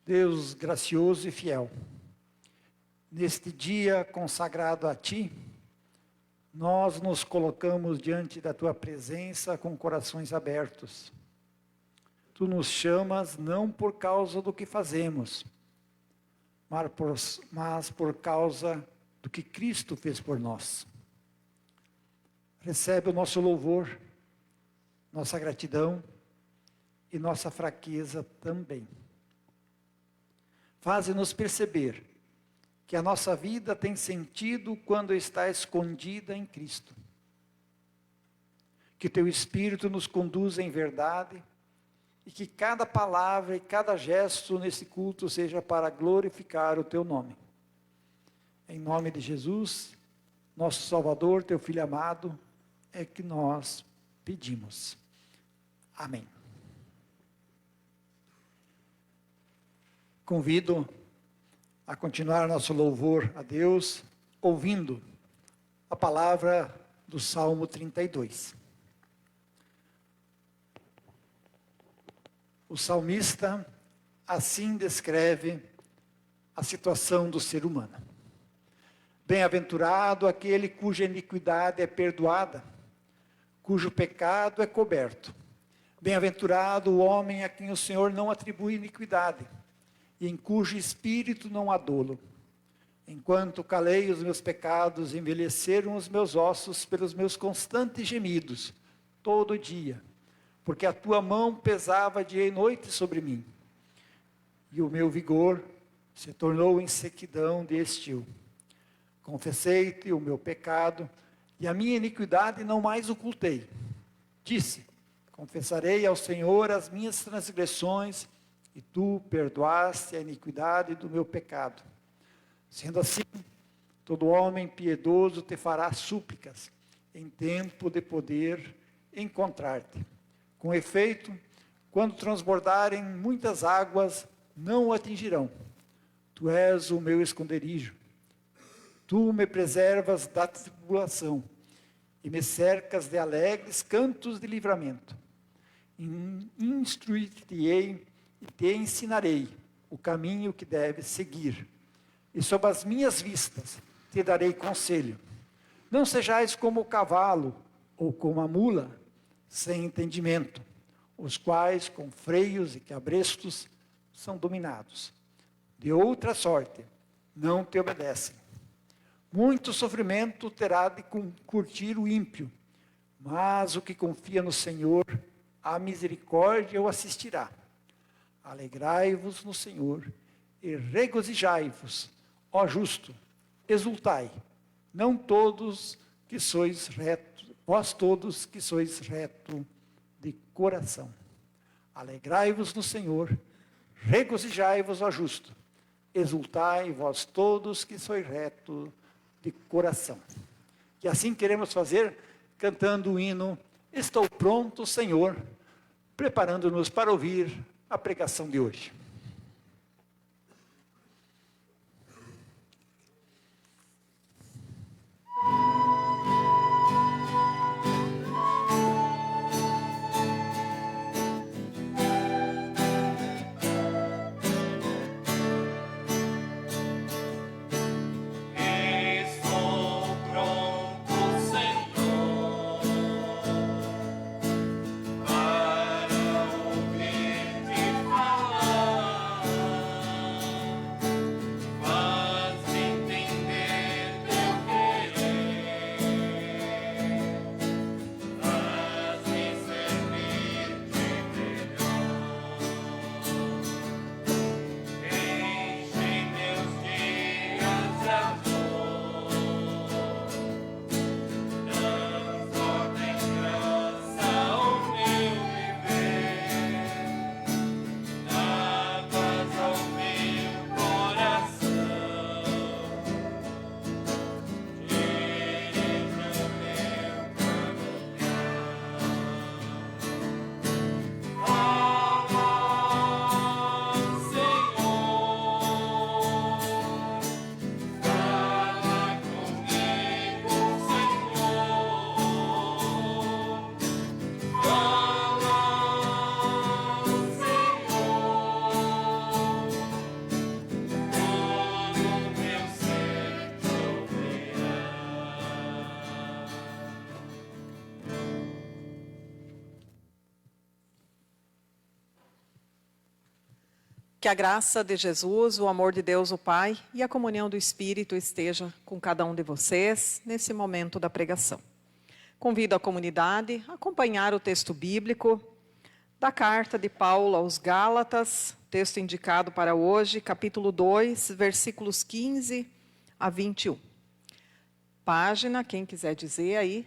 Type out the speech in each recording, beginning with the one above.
Deus gracioso e fiel, neste dia consagrado a Ti, nós nos colocamos diante da Tua presença com corações abertos. Tu nos chamas não por causa do que fazemos, mas por causa do que Cristo fez por nós. Recebe o nosso louvor, nossa gratidão e nossa fraqueza também. Faze-nos perceber que a nossa vida tem sentido quando está escondida em Cristo. Que Teu Espírito nos conduza em verdade e que cada palavra e cada gesto nesse culto seja para glorificar o Teu nome. Em nome de Jesus, nosso Salvador, Teu Filho amado, é que nós pedimos. Amém. Convido a continuar nosso louvor a Deus, ouvindo a palavra do Salmo 32. O salmista assim descreve a situação do ser humano. Bem-aventurado aquele cuja iniquidade é perdoada, cujo pecado é coberto. Bem-aventurado o homem a quem o Senhor não atribui iniquidade, e em cujo espírito não há dolo. Enquanto calei os meus pecados, envelheceram os meus ossos pelos meus constantes gemidos, todo dia, porque a tua mão pesava dia e noite sobre mim, e o meu vigor se tornou em sequidão de estio. Confessei-te o meu pecado, e a minha iniquidade não mais ocultei. Disse, confessarei ao Senhor as minhas transgressões, e tu perdoaste a iniquidade do meu pecado. Sendo assim, todo homem piedoso te fará súplicas, em tempo de poder encontrar-te. Com efeito, quando transbordarem muitas águas, não o atingirão. Tu és o meu esconderijo. Tu me preservas da tribulação, e me cercas de alegres cantos de livramento. Instruir-te-ei e te ensinarei o caminho que deves seguir. E sob as minhas vistas te darei conselho. Não sejais como o cavalo ou como a mula, sem entendimento, os quais com freios e cabrestos são dominados. De outra sorte, não te obedecem. Muito sofrimento terá de curtir o ímpio, mas o que confia no Senhor, a misericórdia o assistirá. Alegrai-vos no Senhor e regozijai-vos, ó justo, exultai, não todos que sois retos, vós todos que sois reto de coração. Alegrai-vos no Senhor, regozijai-vos, ó justo, exultai, vós todos que sois reto de coração. E assim queremos fazer, cantando o hino, Estou pronto, Senhor, preparando-nos para ouvir a pregação de hoje. Falar Que a graça de Jesus, o amor de Deus, o Pai e a comunhão do Espírito esteja com cada um de vocês nesse momento da pregação. Convido a comunidade a acompanhar o texto bíblico da carta de Paulo aos Gálatas, texto indicado para hoje, capítulo 2, versículos 15 a 21. Página, quem quiser dizer aí,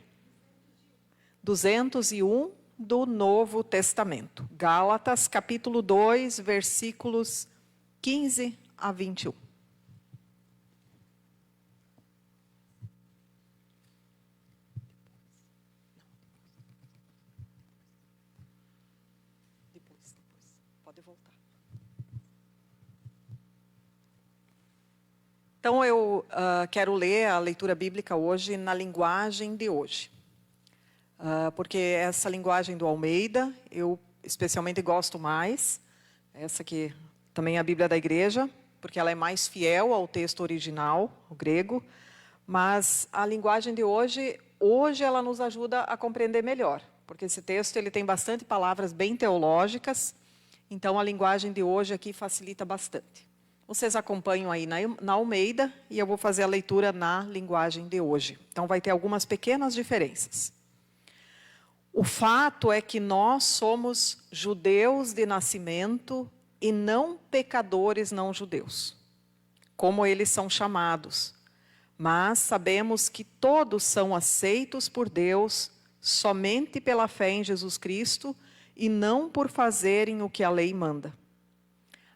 201 do Novo Testamento. Gálatas, capítulo 2, versículos 15 a 21. Depois. Pode voltar. Então, eu quero ler a leitura bíblica hoje na linguagem de hoje. Porque essa linguagem do Almeida, eu especialmente gosto mais, essa que também é a Bíblia da Igreja, porque ela é mais fiel ao texto original, o grego, mas a linguagem de hoje ela nos ajuda a compreender melhor, porque esse texto ele tem bastante palavras bem teológicas, então a linguagem de hoje aqui facilita bastante. Vocês acompanham aí na Almeida e eu vou fazer a leitura na linguagem de hoje. Então vai ter algumas pequenas diferenças. O fato é que nós somos judeus de nascimento e não pecadores não judeus, como eles são chamados. Mas sabemos que todos são aceitos por Deus somente pela fé em Jesus Cristo e não por fazerem o que a lei manda.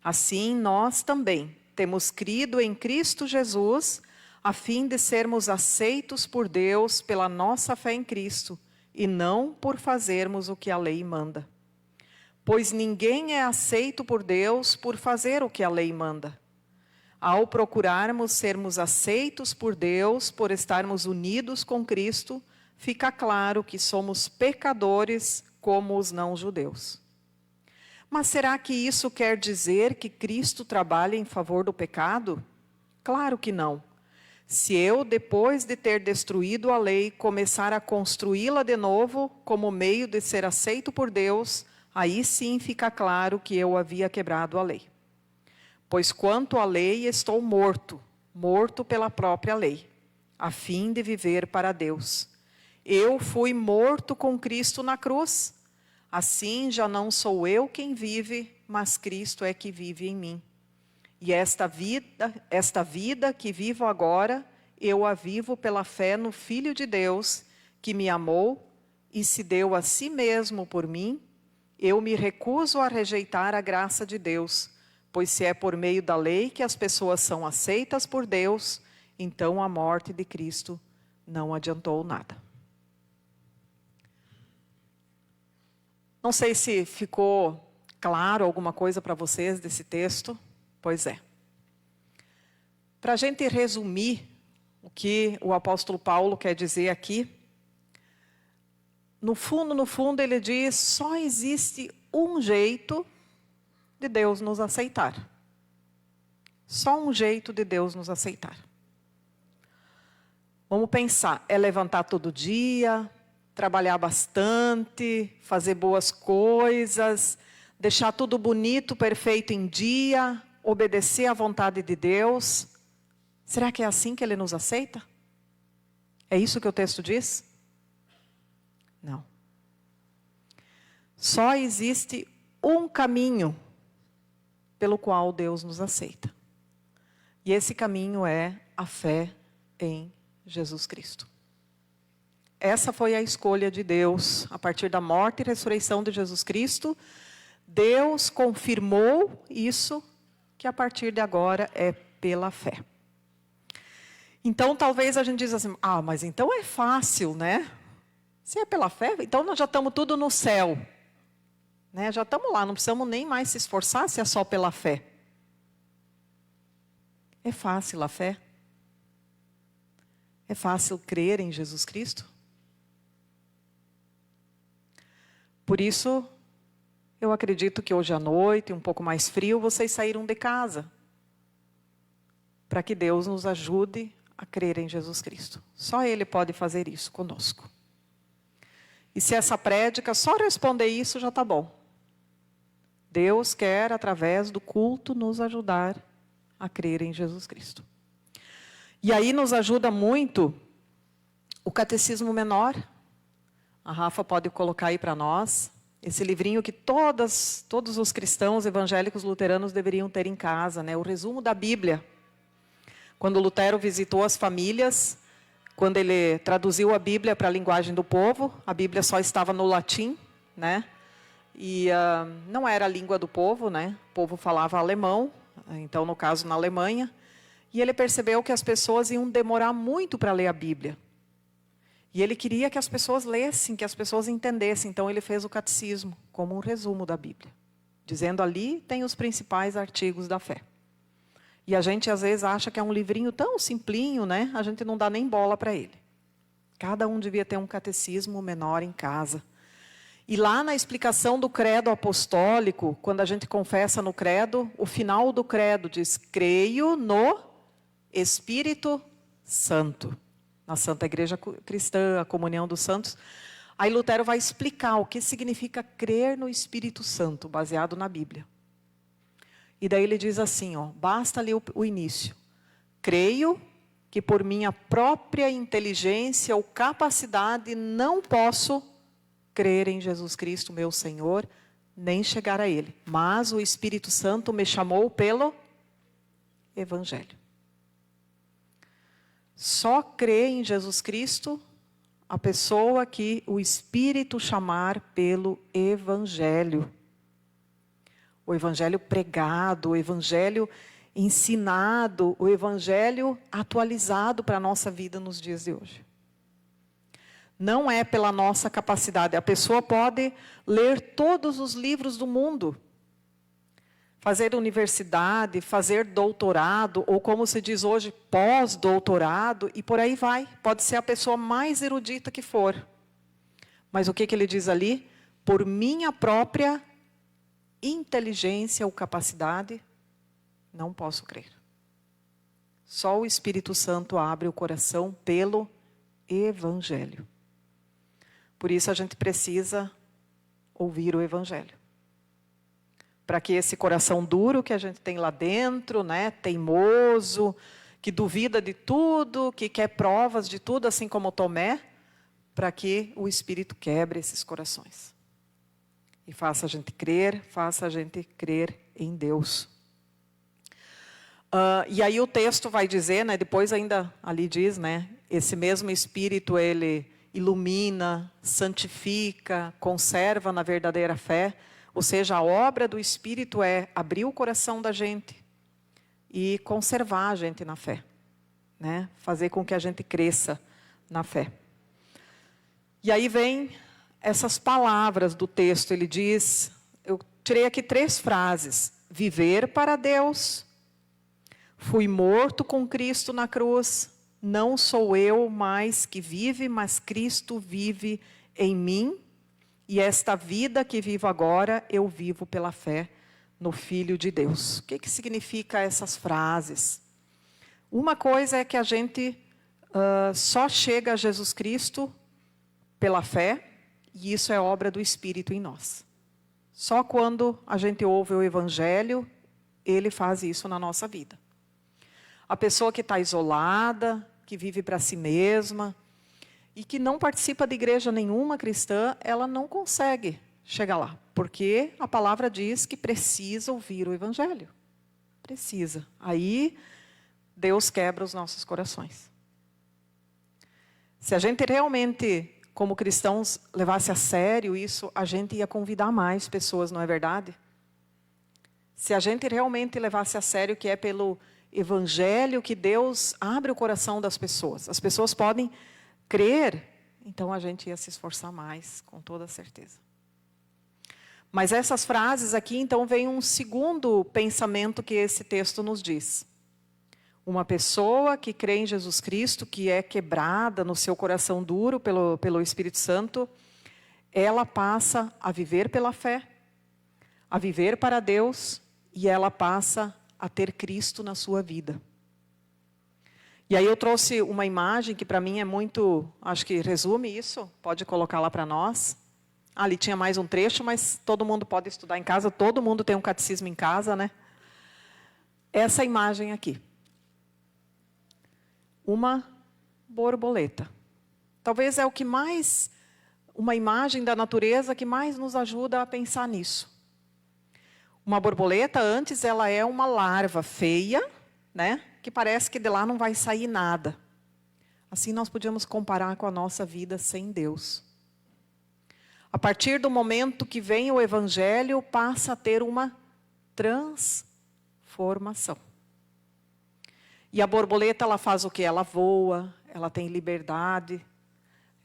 Assim, nós também temos crido em Cristo Jesus, a fim de sermos aceitos por Deus pela nossa fé em Cristo, e não por fazermos o que a lei manda. Pois ninguém é aceito por Deus por fazer o que a lei manda. Ao procurarmos sermos aceitos por Deus, por estarmos unidos com Cristo, fica claro que somos pecadores como os não-judeus. Mas será que isso quer dizer que Cristo trabalha em favor do pecado? Claro que não. Se eu, depois de ter destruído a lei, começar a construí-la de novo, como meio de ser aceito por Deus, aí sim fica claro que eu havia quebrado a lei. Pois quanto à lei, estou morto pela própria lei, a fim de viver para Deus. Eu fui morto com Cristo na cruz. Assim já não sou eu quem vive, mas Cristo é que vive em mim. E esta vida que vivo agora, eu a vivo pela fé no Filho de Deus, que me amou e se deu a si mesmo por mim. Eu me recuso a rejeitar a graça de Deus, pois se é por meio da lei que as pessoas são aceitas por Deus, então a morte de Cristo não adiantou nada. Não sei se ficou claro alguma coisa para vocês desse texto. Pois é. Para a gente resumir o que o apóstolo Paulo quer dizer aqui, no fundo ele diz, só existe um jeito de Deus nos aceitar. Só um jeito de Deus nos aceitar. Vamos pensar, é levantar todo dia, trabalhar bastante, fazer boas coisas, deixar tudo bonito, perfeito em dia, obedecer à vontade de Deus. Será que é assim que Ele nos aceita? É isso que o texto diz? Não. Só existe um caminho pelo qual Deus nos aceita. E esse caminho é a fé em Jesus Cristo. Essa foi a escolha de Deus. A partir da morte e ressurreição de Jesus Cristo, Deus confirmou isso, que a partir de agora é pela fé. Então, talvez a gente diz assim, mas então é fácil, né? Se é pela fé, então nós já estamos tudo no céu. Né? Já estamos lá, não precisamos nem mais se esforçar se é só pela fé. É fácil a fé? É fácil crer em Jesus Cristo? Por isso, eu acredito que hoje à noite, um pouco mais frio, vocês saíram de casa. Para que Deus nos ajude a crer em Jesus Cristo. Só Ele pode fazer isso conosco. E se essa prédica só responder isso, já está bom. Deus quer, através do culto, nos ajudar a crer em Jesus Cristo. E aí nos ajuda muito o Catecismo Menor. A Rafa pode colocar aí para nós. Esse livrinho que todos os cristãos evangélicos luteranos deveriam ter em casa, né? O resumo da Bíblia. Quando Lutero visitou as famílias, quando ele traduziu a Bíblia para a linguagem do povo, a Bíblia só estava no latim, né? E não era a língua do povo, né? O povo falava alemão, então, no caso, na Alemanha. E ele percebeu que as pessoas iam demorar muito para ler a Bíblia. E ele queria que as pessoas lessem, que as pessoas entendessem. Então, ele fez o catecismo como um resumo da Bíblia. Dizendo ali, tem os principais artigos da fé. E a gente, às vezes, acha que é um livrinho tão simplinho, né? A gente não dá nem bola para ele. Cada um devia ter um catecismo menor em casa. E lá na explicação do credo apostólico, quando a gente confessa no credo, o final do credo diz: creio no Espírito Santo. Na Santa Igreja Cristã, a comunhão dos santos. Aí Lutero vai explicar o que significa crer no Espírito Santo, baseado na Bíblia. E daí ele diz assim, ó, basta ali o início. Creio que por minha própria inteligência ou capacidade não posso crer em Jesus Cristo, meu Senhor, nem chegar a Ele. Mas o Espírito Santo me chamou pelo Evangelho. Só crê em Jesus Cristo a pessoa que o Espírito chamar pelo Evangelho. O Evangelho pregado, o Evangelho ensinado, o Evangelho atualizado para a nossa vida nos dias de hoje. Não é pela nossa capacidade. A pessoa pode ler todos os livros do mundo, fazer universidade, fazer doutorado, ou como se diz hoje, pós-doutorado, e por aí vai. Pode ser a pessoa mais erudita que for. Mas o que ele diz ali? Por minha própria inteligência ou capacidade, não posso crer. Só o Espírito Santo abre o coração pelo Evangelho. Por isso a gente precisa ouvir o Evangelho. Para que esse coração duro que a gente tem lá dentro, né, teimoso, que duvida de tudo, que quer provas de tudo, assim como Tomé, para que o Espírito quebre esses corações. E faça a gente crer em Deus. E aí o texto vai dizer, né, depois ainda ali diz, né, esse mesmo Espírito, ele ilumina, santifica, conserva na verdadeira fé. Ou seja, a obra do Espírito é abrir o coração da gente e conservar a gente na fé, né? Fazer com que a gente cresça na fé. E aí vem essas palavras do texto, ele diz, eu tirei aqui 3 frases: viver para Deus, fui morto com Cristo na cruz, não sou eu mais que vive, mas Cristo vive em mim. E esta vida que vivo agora, eu vivo pela fé no Filho de Deus. O que significa essas frases? Uma coisa é que a gente só chega a Jesus Cristo pela fé, e isso é obra do Espírito em nós. Só quando a gente ouve o Evangelho, ele faz isso na nossa vida. A pessoa que está isolada, que vive para si mesma, e que não participa de igreja nenhuma cristã, ela não consegue chegar lá. Porque a palavra diz que precisa ouvir o Evangelho. Precisa. Aí, Deus quebra os nossos corações. Se a gente realmente, como cristãos, levasse a sério isso, a gente ia convidar mais pessoas, não é verdade? Se a gente realmente levasse a sério que é pelo Evangelho que Deus abre o coração das pessoas. As pessoas podem crer, então a gente ia se esforçar mais, com toda certeza. Mas essas frases aqui, então, vem um segundo pensamento que esse texto nos diz. Uma pessoa que crê em Jesus Cristo, que é quebrada no seu coração duro pelo Espírito Santo, ela passa a viver pela fé, a viver para Deus, e ela passa a ter Cristo na sua vida. E aí eu trouxe uma imagem que para mim é muito, acho que resume isso, pode colocar lá para nós. Ali tinha mais um trecho, mas todo mundo pode estudar em casa, todo mundo tem um catecismo em casa, né? Essa imagem aqui. Uma borboleta. Talvez é o que mais, uma imagem da natureza que mais nos ajuda a pensar nisso. Uma borboleta, antes, ela é uma larva feia, né? Que parece que de lá não vai sair nada. Assim nós podíamos comparar com a nossa vida sem Deus. A partir do momento que vem o Evangelho, passa a ter uma transformação. E a borboleta, ela faz o quê? Ela voa, ela tem liberdade,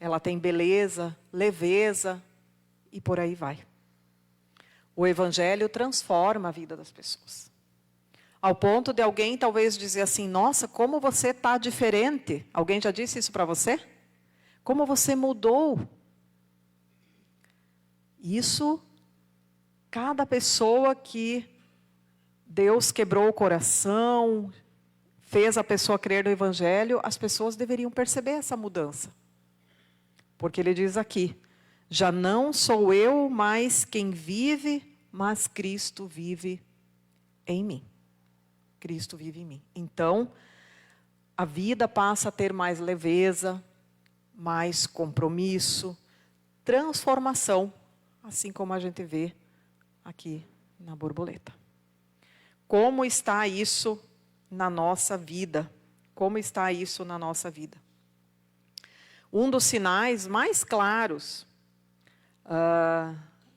ela tem beleza, leveza, e por aí vai. O Evangelho transforma a vida das pessoas. Ao ponto de alguém talvez dizer assim, nossa, como você está diferente. Alguém já disse isso para você? Como você mudou? Isso, cada pessoa que Deus quebrou o coração, fez a pessoa crer no Evangelho, as pessoas deveriam perceber essa mudança. Porque ele diz aqui, já não sou eu mais quem vive, mas Cristo vive em mim. Cristo vive em mim. Então, a vida passa a ter mais leveza, mais compromisso, transformação, assim como a gente vê aqui na borboleta. Como está isso na nossa vida? Como está isso na nossa vida? Um dos sinais mais claros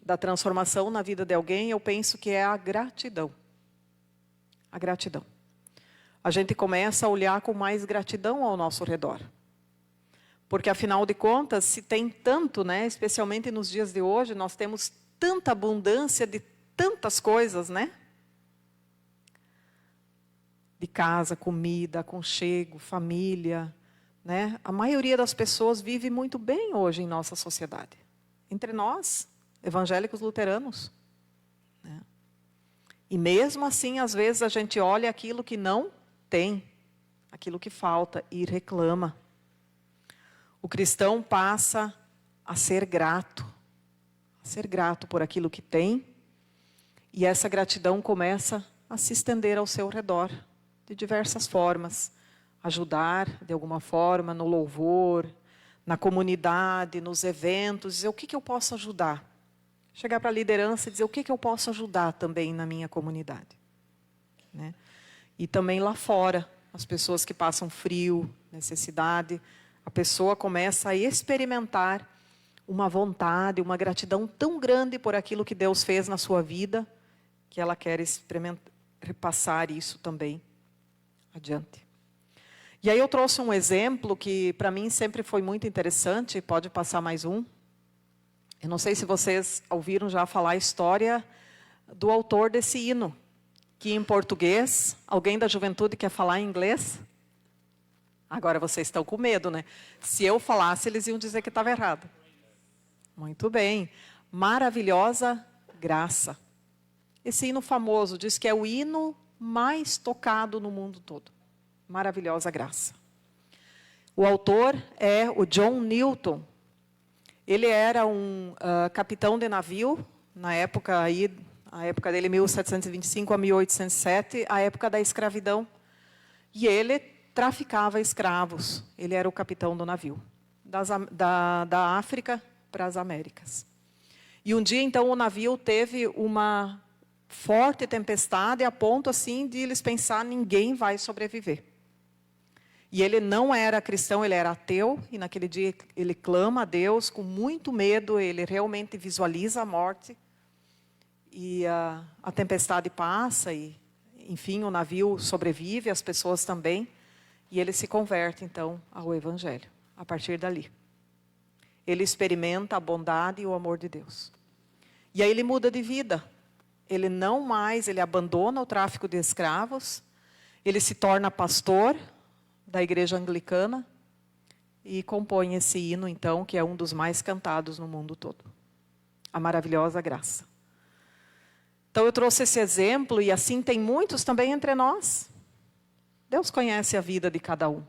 da transformação na vida de alguém, eu penso que é a gratidão. A gratidão. A gente começa a olhar com mais gratidão ao nosso redor. Porque, afinal de contas, se tem tanto, né, especialmente nos dias de hoje, nós temos tanta abundância de tantas coisas, né? De casa, comida, aconchego, família, né? A maioria das pessoas vive muito bem hoje em nossa sociedade. Entre nós, evangélicos luteranos. Né? E mesmo assim, às vezes, a gente olha aquilo que não tem, aquilo que falta e reclama. O cristão passa a ser grato por aquilo que tem, e essa gratidão começa a se estender ao seu redor, de diversas formas. Ajudar, de alguma forma, no louvor, na comunidade, nos eventos, dizer o que eu posso ajudar. Chegar para a liderança e dizer o que eu posso ajudar também na minha comunidade. Né? E também lá fora, as pessoas que passam frio, necessidade, a pessoa começa a experimentar uma vontade, uma gratidão tão grande por aquilo que Deus fez na sua vida, que ela quer repassar isso também adiante. E aí eu trouxe um exemplo que para mim sempre foi muito interessante, pode passar mais um. Eu não sei se vocês ouviram já falar a história do autor desse hino, que em português, alguém da juventude quer falar em inglês? Agora vocês estão com medo, né? Se eu falasse, eles iam dizer que estava errado. Muito bem. Maravilhosa graça. Esse hino famoso diz que é o hino mais tocado no mundo todo. Maravilhosa graça. O autor é o John Newton. Ele era um capitão de navio, na época aí, a época dele 1725 a 1807, a época da escravidão. E ele traficava escravos. Ele era o capitão do navio, da África para as Américas. E um dia, então, o navio teve uma forte tempestade, a ponto assim de eles pensar ninguém vai sobreviver. E ele não era cristão, ele era ateu, e naquele dia ele clama a Deus com muito medo, ele realmente visualiza a morte, e a tempestade passa, e enfim, o navio sobrevive, as pessoas também, e ele se converte então ao Evangelho, a partir dali. Ele experimenta a bondade e o amor de Deus. E aí ele muda de vida, ele não mais, ele abandona o tráfico de escravos, ele se torna pastor da igreja anglicana e compõe esse hino, então, que é um dos mais cantados no mundo todo. A maravilhosa graça. Então, eu trouxe esse exemplo, e assim tem muitos também entre nós. Deus conhece a vida de cada um,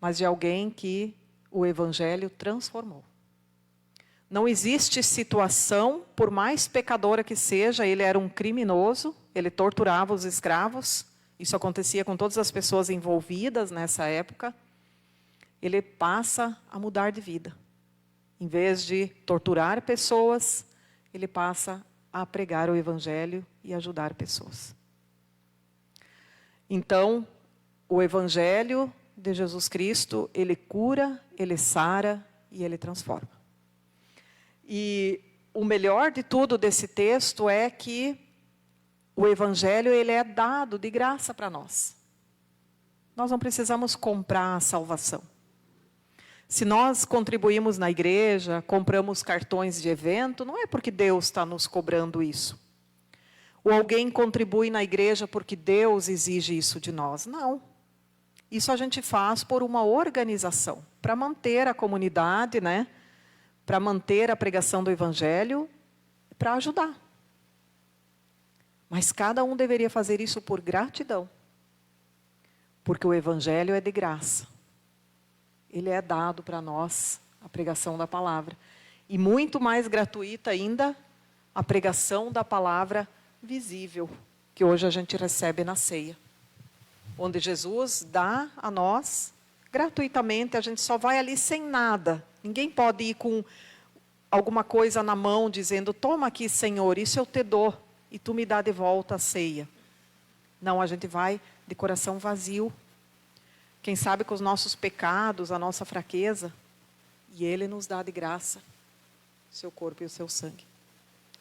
mas de alguém que o Evangelho transformou. Não existe situação, por mais pecadora que seja, ele era um criminoso, ele torturava os escravos, isso acontecia com todas as pessoas envolvidas nessa época. Ele passa a mudar de vida. Em vez de torturar pessoas, ele passa a pregar o Evangelho e ajudar pessoas. Então, o Evangelho de Jesus Cristo, ele cura, ele sara e ele transforma. E o melhor de tudo desse texto é que o Evangelho ele é dado de graça para nós. Nós não precisamos comprar a salvação. Se nós contribuímos na igreja, compramos cartões de evento, não é porque Deus está nos cobrando isso. Ou alguém contribui na igreja porque Deus exige isso de nós. Não. Isso a gente faz por uma organização, para manter a comunidade, né? Para manter a pregação do Evangelho, para ajudar. Mas cada um deveria fazer isso por gratidão. Porque o Evangelho é de graça. Ele é dado para nós, a pregação da palavra. E muito mais gratuita ainda, a pregação da palavra visível, que hoje a gente recebe na ceia. Onde Jesus dá a nós, gratuitamente, a gente só vai ali sem nada. Ninguém pode ir com alguma coisa na mão, dizendo, toma aqui, Senhor, isso eu te dou, e tu me dá de volta a ceia. Não, a gente vai de coração vazio. Quem sabe com os nossos pecados, a nossa fraqueza, e Ele nos dá de graça o seu corpo e o seu sangue.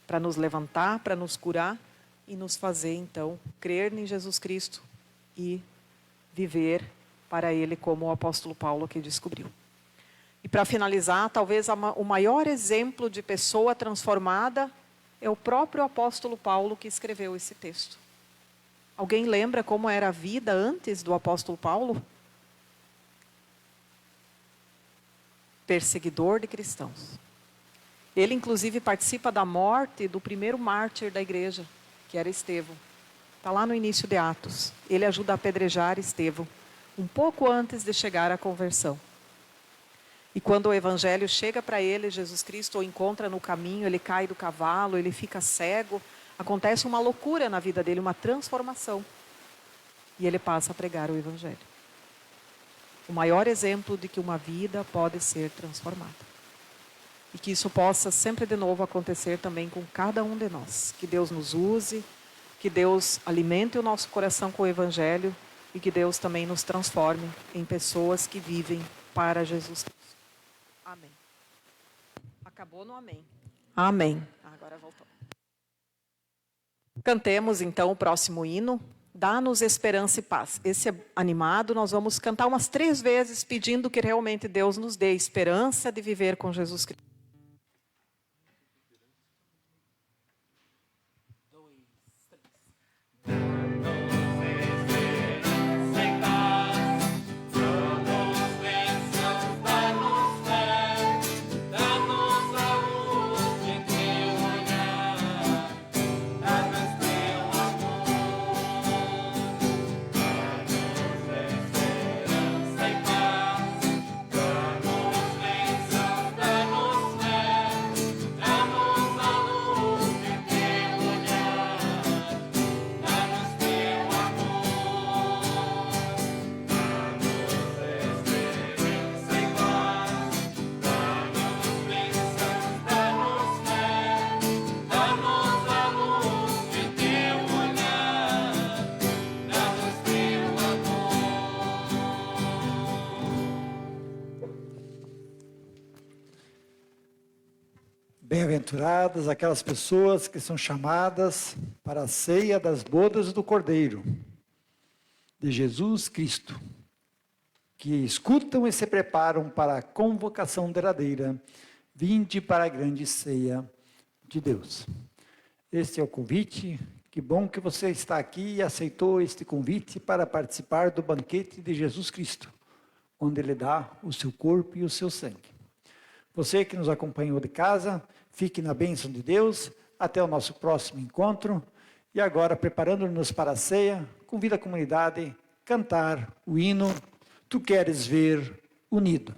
Para nos levantar, para nos curar e nos fazer, então, crer em Jesus Cristo e viver para Ele como o apóstolo Paulo que descobriu. E para finalizar, talvez o maior exemplo de pessoa transformada é o próprio apóstolo Paulo que escreveu esse texto. Alguém lembra como era a vida antes do apóstolo Paulo? Perseguidor de cristãos. Ele, inclusive, participa da morte do primeiro mártir da igreja, que era Estevão. Está lá no início de Atos. Ele ajuda a apedrejar Estevão, um pouco antes de chegar à conversão. E quando o Evangelho chega para ele, Jesus Cristo o encontra no caminho, ele cai do cavalo, ele fica cego. Acontece uma loucura na vida dele, uma transformação. E ele passa a pregar o Evangelho. O maior exemplo de que uma vida pode ser transformada. E que isso possa sempre de novo acontecer também com cada um de nós. Que Deus nos use, que Deus alimente o nosso coração com o Evangelho e que Deus também nos transforme em pessoas que vivem para Jesus Cristo. Amém. Acabou no amém. Amém. Agora voltou. Cantemos então o próximo hino. Dá-nos esperança e paz. Esse é animado, nós vamos cantar umas 3 vezes pedindo que realmente Deus nos dê esperança de viver com Jesus Cristo. Bem-aventuradas aquelas pessoas que são chamadas para a ceia das bodas do Cordeiro, de Jesus Cristo, que escutam e se preparam para a convocação derradeira, vinde para a grande ceia de Deus. Este é o convite, que bom que você está aqui e aceitou este convite para participar do banquete de Jesus Cristo, onde Ele dá o seu corpo e o seu sangue. Você que nos acompanhou de casa, fique na bênção de Deus, até o nosso próximo encontro. E agora, preparando-nos para a ceia, convido a comunidade a cantar o hino Tu Queres Ver Unido.